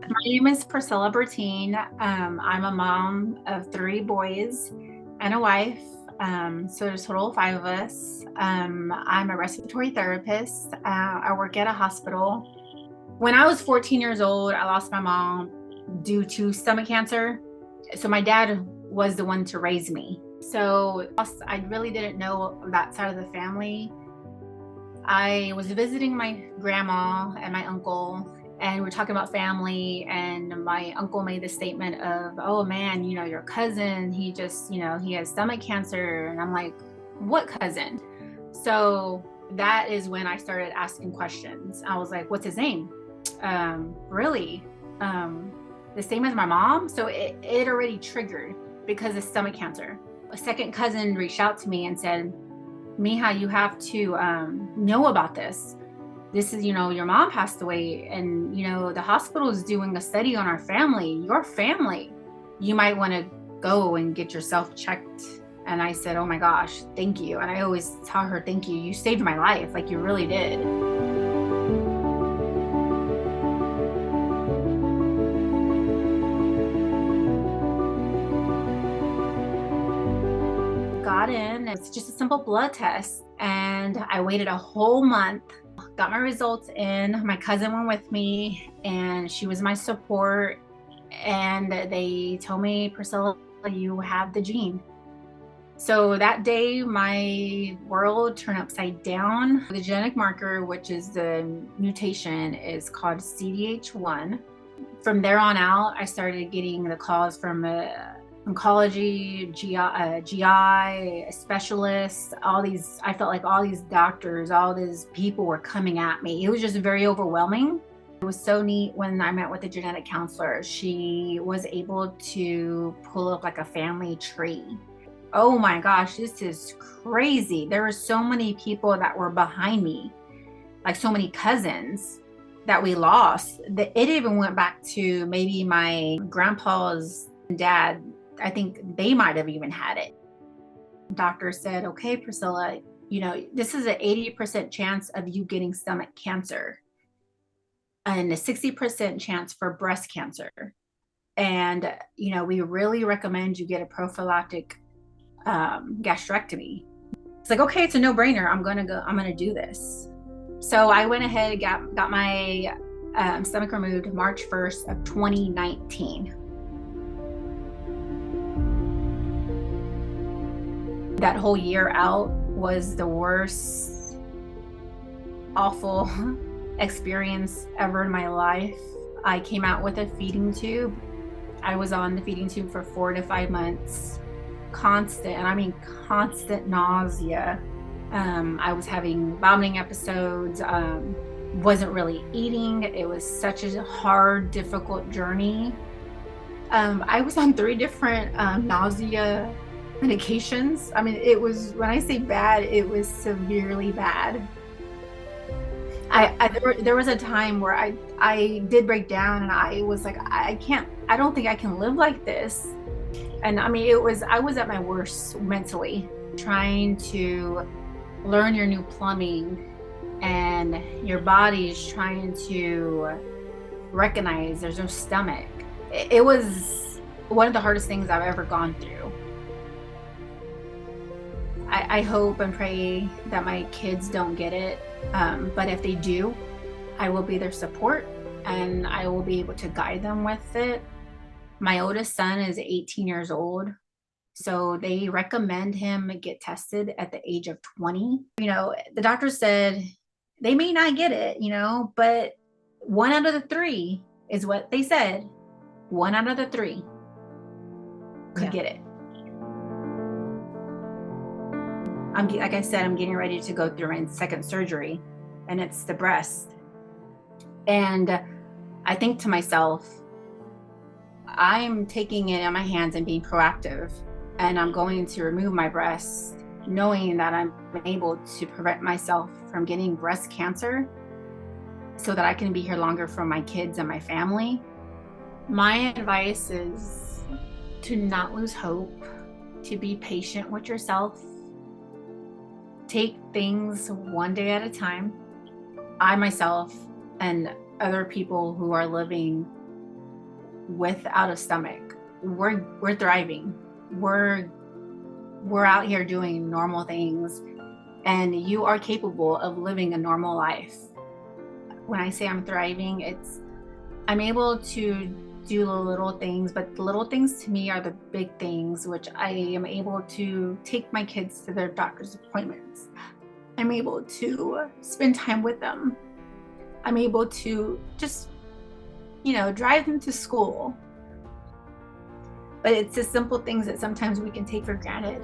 My name is Priscilla Brittine. I'm a mom of 3 boys and a wife. So there's a total of 5 of us. I'm a respiratory therapist. I work at a hospital. When I was 14 years old, I lost my mom due to stomach cancer. So my dad was the one to raise me. So I really didn't know that side of the family. I was visiting my grandma and my uncle, and we're talking about family, and my uncle made the statement of, oh man, your cousin, he just, he has stomach cancer. And I'm like, what cousin? So that is when I started asking questions. I was like, what's his name? Really? The same as my mom? So it already triggered because of stomach cancer. A second cousin reached out to me and said, Mija, you have to know about this. This is, your mom passed away, and, the hospital is doing a study on our family, your family. You might want to go and get yourself checked. And I said, oh my gosh, thank you. And I always tell her, thank you. You saved my life. Like, you really did. Got in. It's just a simple blood test. And I waited a whole month, got my results in. My cousin went with me, and she was my support. And they told me, Priscilla, you have the gene. So that day, my world turned upside down. The genetic marker, which is the mutation, is called CDH1. From there on out, I started getting the calls from oncology, GI specialists, I felt like all these doctors, all these people were coming at me. It was just very overwhelming. It was so neat when I met with the genetic counselor. She was able to pull up like a family tree. Oh my gosh, this is crazy. There were so many people that were behind me, like so many cousins that we lost. It even went back to maybe my grandpa's dad. I think they might have even had it. The doctor said, okay, Priscilla, this is an 80% chance of you getting stomach cancer and a 60% chance for breast cancer. And, we really recommend you get a prophylactic gastrectomy. It's like, okay, it's a no-brainer. I'm going to do this. So I went ahead, got my stomach removed March 1st of 2019. That whole year out was the worst, awful experience ever in my life. I came out with a feeding tube. I was on the feeding tube for 4 to 5 months. Constant, and I mean constant nausea. I was having vomiting episodes, wasn't really eating. It was such a hard, difficult journey. I was on 3 different nausea medications. I mean, it was, when I say bad, it was severely bad. There was a time where I did break down, and I was like, I don't think I can live like this. And I mean, I was at my worst mentally, trying to learn your new plumbing, and your body's trying to recognize there's no stomach. It was one of the hardest things I've ever gone through. I hope and pray that my kids don't get it. But if they do, I will be their support, and I will be able to guide them with it. My oldest son is 18 years old. So they recommend him get tested at the age of 20. The doctor said they may not get it, but 1 out of the 3 is what they said. 1 out of the 3 could get it. Like I said, I'm getting ready to go through my second surgery, and it's the breast. And I think to myself, I'm taking it in my hands and being proactive, and I'm going to remove my breast, knowing that I'm able to prevent myself from getting breast cancer so that I can be here longer for my kids and my family. My advice is to not lose hope, to be patient with yourself, take things one day at a time. I myself and other people who are living without a stomach. We're thriving. We're out here doing normal things, and you are capable of living a normal life. When I say I'm thriving, I'm able to do the little things, but the little things to me are the big things, which I am able to take my kids to their doctor's appointments. I'm able to spend time with them. I'm able to just, drive them to school. But it's the simple things that sometimes we can take for granted.